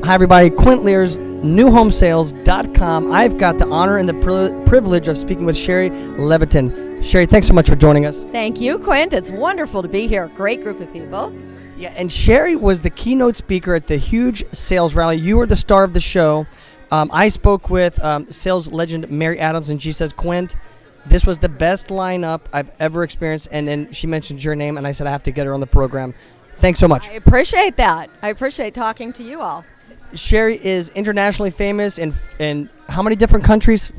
Hi, everybody. Quint Lears, newhomesales.com. I've got the honor and the privilege of speaking with Shari Levitin. Shari, thanks so much for joining us. Thank you, Quint. It's wonderful to be here. Great group of people. Yeah, and Shari was the keynote speaker at the huge sales rally. You were the star of the show. I spoke with sales legend Mary Adams, and she says, Quint, this was the best lineup I've ever experienced. And then she mentioned your name, and I said I have to get her on the program. Thanks so much. I appreciate that. I appreciate talking to you all. Shari is internationally famous in how many different countries?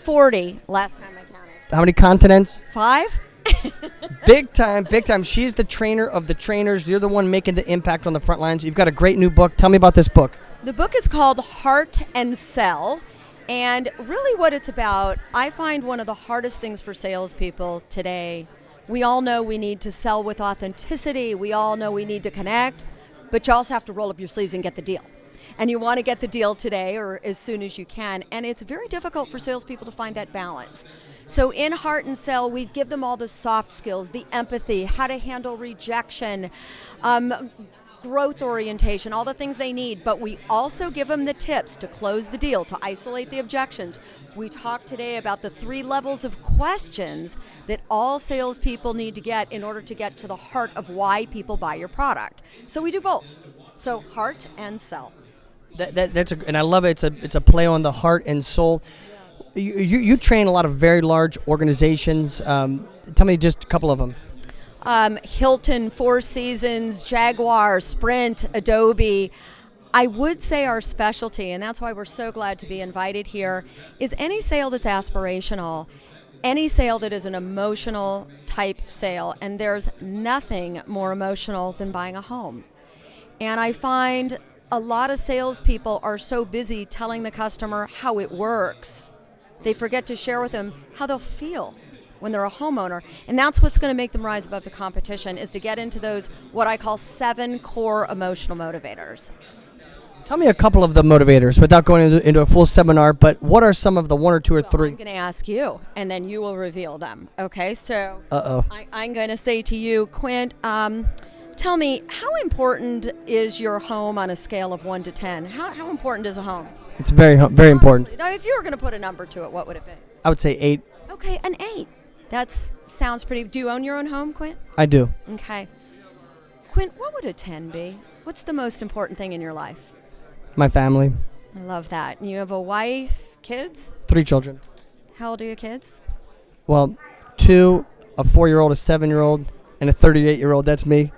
40 last time I counted. How many continents? 5? Big time, big time. She's the trainer of the trainers. You're the one making the impact on the front lines. You've got a great new book. Tell me about this book. The book is called Heart and Sell. And really what it's about, I find one of the hardest things for salespeople today. We all know we need to sell with authenticity. We all know we need to connect. But you also have to roll up your sleeves and get the deal. And you want to get the deal today or as soon as you can. And it's very difficult for salespeople to find that balance. So in Heart and Sell, we give them all the soft skills, the empathy, how to handle rejection, growth orientation, all the things they need. But we also give them the tips to close the deal, to isolate the objections. We talked today about the 3 levels of questions that all salespeople need to get in order to get to the heart of why people buy your product. So we do both. So Heart and Sell. And I love it. It's a play on the heart and soul. You train a lot of very large organizations. Tell me just a couple of them. Hilton, Four Seasons, Jaguar, Sprint, Adobe. I would say our specialty, and that's why we're so glad to be invited here, is any sale that's aspirational, any sale that is an emotional type sale, and there's nothing more emotional than buying a home. And I find a lot of salespeople are so busy telling the customer how it works, they forget to share with them how they'll feel when they're a homeowner. And that's what's going to make them rise above the competition, is to get into those, what I call 7 core emotional motivators. Tell me a couple of the motivators without going into a full seminar, but what are some of the 1 or 2 or 3? I'm going to ask you, and then you will reveal them. Okay, so Uh-oh. I'm going to say to you, Quint, tell me, how important is your home on a scale of 1 to 10? How important is a home? It's very important. Now, if you were going to put a number to it, what would it be? I would say 8. Okay, an 8. That sounds pretty. Do you own your own home, Quint? I do. Okay. Quint, what would a 10 be? What's the most important thing in your life? My family. I love that. And you have a wife, kids? 3 children. How old are your kids? Well, 2, a 4-year-old, a 7-year-old, and a 38-year-old. That's me.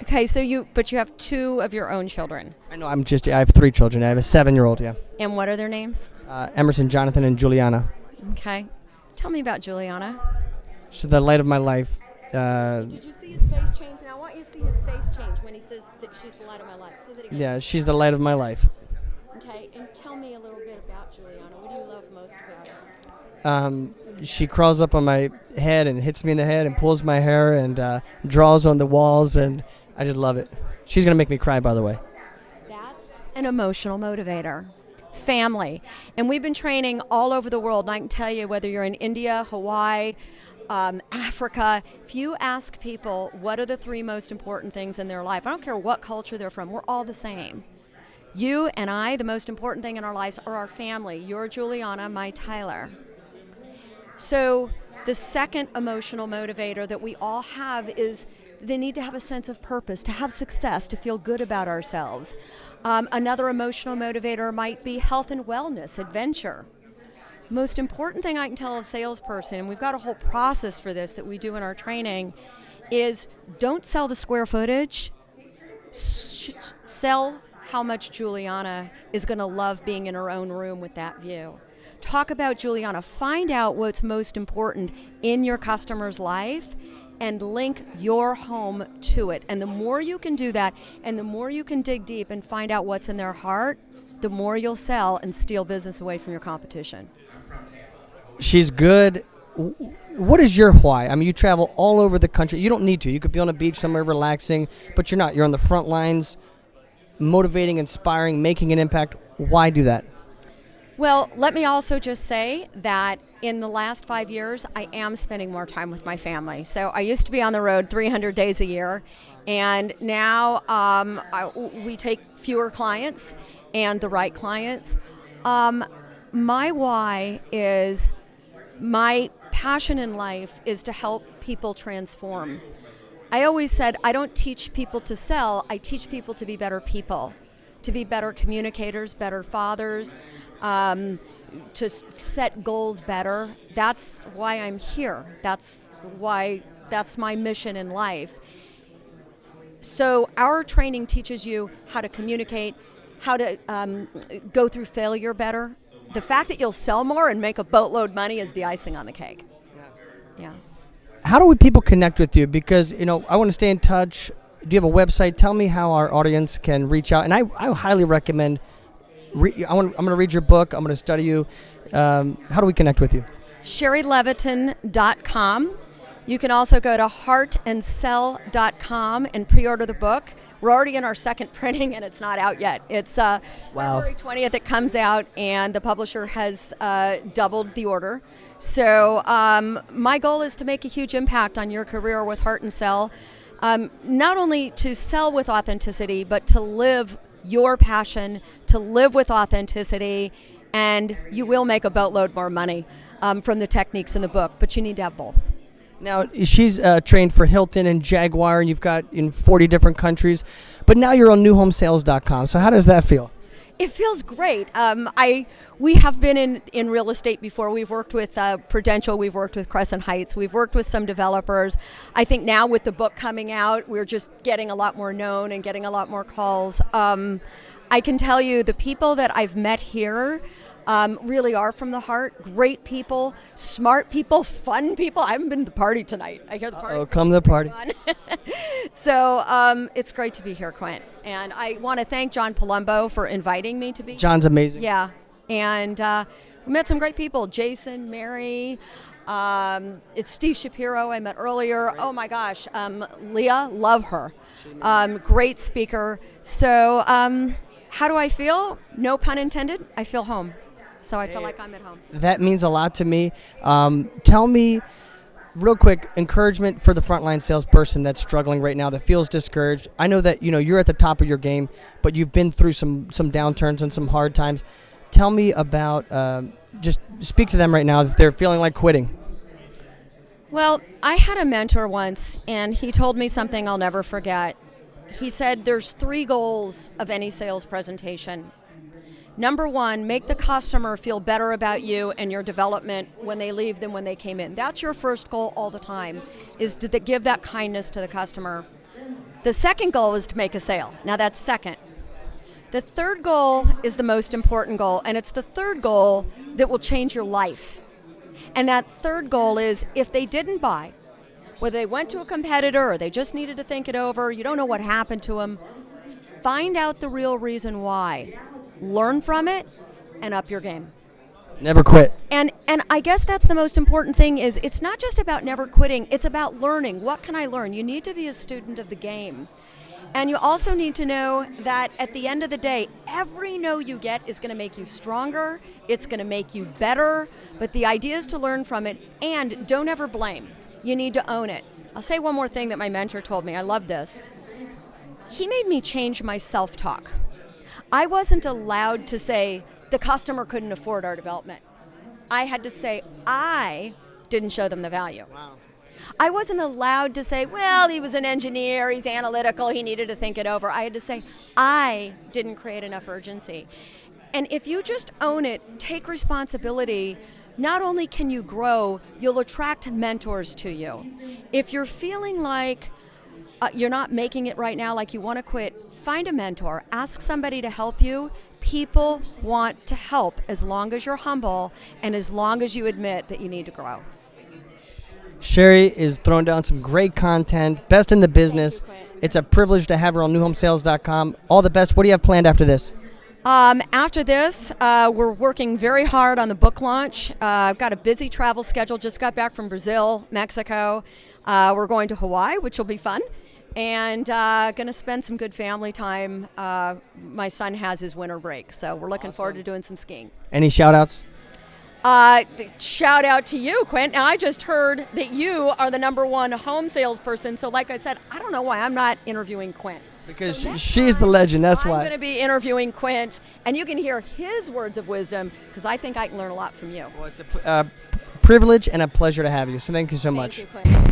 Okay, so you have 2 of your own children. I know. I have 3 children. I have a 7-year-old. Yeah. And what are their names? Emerson, Jonathan, and Juliana. Okay. Tell me about Juliana. She's the light of my life. Did you see his face change? And I want you to see his face change when he says that she's the light of my life. Say that again. Yeah, she's the light of my life. Okay, and tell me a little bit about Juliana. What do you love most about her? She crawls up on my head and hits me in the head and pulls my hair and draws on the walls, and I just love it. She's going to make me cry, by the way. That's an emotional motivator. Family. And we've been training all over the world, and I can tell you, whether you're in India, Hawaii, Africa, if you ask people what are the 3 most important things in their life, I don't care what culture they're from, we're all the same. You and I, the most important thing in our lives are our family. You're Juliana, my Tyler. So the second emotional motivator that we all have is they need to have a sense of purpose, to have success, to feel good about ourselves. Another emotional motivator might be health and wellness, adventure. Most important thing I can tell a salesperson, and we've got a whole process for this that we do in our training, is don't sell the square footage. Sell how much Juliana is going to love being in her own room with that view. Talk about Juliana. Find out what's most important in your customer's life and link your home to it. And the more you can do that, and the more you can dig deep and find out what's in their heart, the more you'll sell and steal business away from your competition. She's good. What is your why? I mean, you travel all over the country. You don't need to. You could be on a beach somewhere relaxing, but you're not. You're on the front lines, motivating, inspiring, making an impact. Why do that? Well, let me also just say that in the last 5 years, I am spending more time with my family. So I used to be on the road 300 days a year, and now we take fewer clients and the right clients. My why is, my passion in life is to help people transform. I always said I don't teach people to sell, I teach people to be better people, to be better communicators, better fathers, to set goals better. That's why I'm here. That's my mission in life. So our training teaches you how to communicate, how to go through failure better. The fact that you'll sell more and make a boatload of money is the icing on the cake. Yeah. How do people connect with you? Because, I want to stay in touch. Do you have a website? Tell me how our audience can reach out. And I highly recommend, I'm going to read your book. I'm going to study you. How do we connect with you? ShariLevitin.com. You can also go to heartandsell.com and pre-order the book. We're already in our second printing, and it's not out yet. It's February 20th it comes out, and the publisher has doubled the order. So my goal is to make a huge impact on your career with Heart and Sell. Not only to sell with authenticity, but to live your passion, to live with authenticity, and you will make a boatload more money from the techniques in the book, but you need to have both. Now, she's trained for Hilton and Jaguar, and you've got in 40 different countries, but now you're on newhomesales.com. So how does that feel? It feels great. We have been in real estate before. We've worked with Prudential. We've worked with Crescent Heights. We've worked with some developers. I think now with the book coming out, we're just getting a lot more known and getting a lot more calls. I can tell you the people that I've met here really are from the heart. Great people, smart people, fun people. I haven't been to the party tonight. I hear the party. Oh, come to the party. So it's great to be here, Quint. And I want to thank John Palumbo for inviting me to be here. John's amazing. Yeah. And we met some great people. Jason, Mary, it's Steve Shapiro I met earlier. Oh my gosh. Leah, love her. Great speaker. So how do I feel? No pun intended. I feel home. So I feel like I'm at home. That means a lot to me. Tell me, real quick, encouragement for the frontline salesperson that's struggling right now, that feels discouraged. I know that you're at the top of your game, but you've been through some downturns and some hard times. Tell me about, just speak to them right now if they're feeling like quitting. Well, I had a mentor once, and he told me something I'll never forget. He said there's 3 goals of any sales presentation. Number 1, make the customer feel better about you and your development when they leave than when they came in. That's your first goal all the time, is to give that kindness to the customer. The second goal is to make a sale. Now that's second. The third goal is the most important goal, and it's the third goal that will change your life. And that third goal is, if they didn't buy, whether they went to a competitor or they just needed to think it over, you don't know what happened to them, find out the real reason why. Learn from it and up your game. Never quit. And I guess that's the most important thing, is it's not just about never quitting, it's about learning. What can I learn? You need to be a student of the game. And you also need to know that at the end of the day, every no you get is going to make you stronger, it's going to make you better, but the idea is to learn from it, and don't ever blame. You need to own it. I'll say one more thing that my mentor told me. I love this. He made me change my self-talk. I wasn't allowed to say the customer couldn't afford our development. I had to say I didn't show them the value. Wow. I wasn't allowed to say, well, he was an engineer, he's analytical, he needed to think it over. I had to say I didn't create enough urgency. And if you just own it, take responsibility, not only can you grow, you'll attract mentors to you. If you're feeling like you're not making it right now, like you want to quit, find a mentor, ask somebody to help you. People want to help as long as you're humble and as long as you admit that you need to grow. Shari is throwing down some great content, best in the business. It's a privilege to have her on newhomesales.com. All the best. What do you have planned after this? After this, we're working very hard on the book launch. I've got a busy travel schedule. Just got back from Brazil, Mexico. We're going to Hawaii, which will be fun. and going to spend some good family time. My son has his winter break, so we're looking forward to doing some skiing. Any shout-outs? Shout out to you, Quint. Now, I just heard that you are the #1 home salesperson, so like I said, I don't know why I'm not interviewing Quint. Because she's the legend, that's I'm why. I'm going to be interviewing Quint, and you can hear his words of wisdom, because I think I can learn a lot from you. Well, it's a privilege and a pleasure to have you, so thank you so much. Thank you, Quint.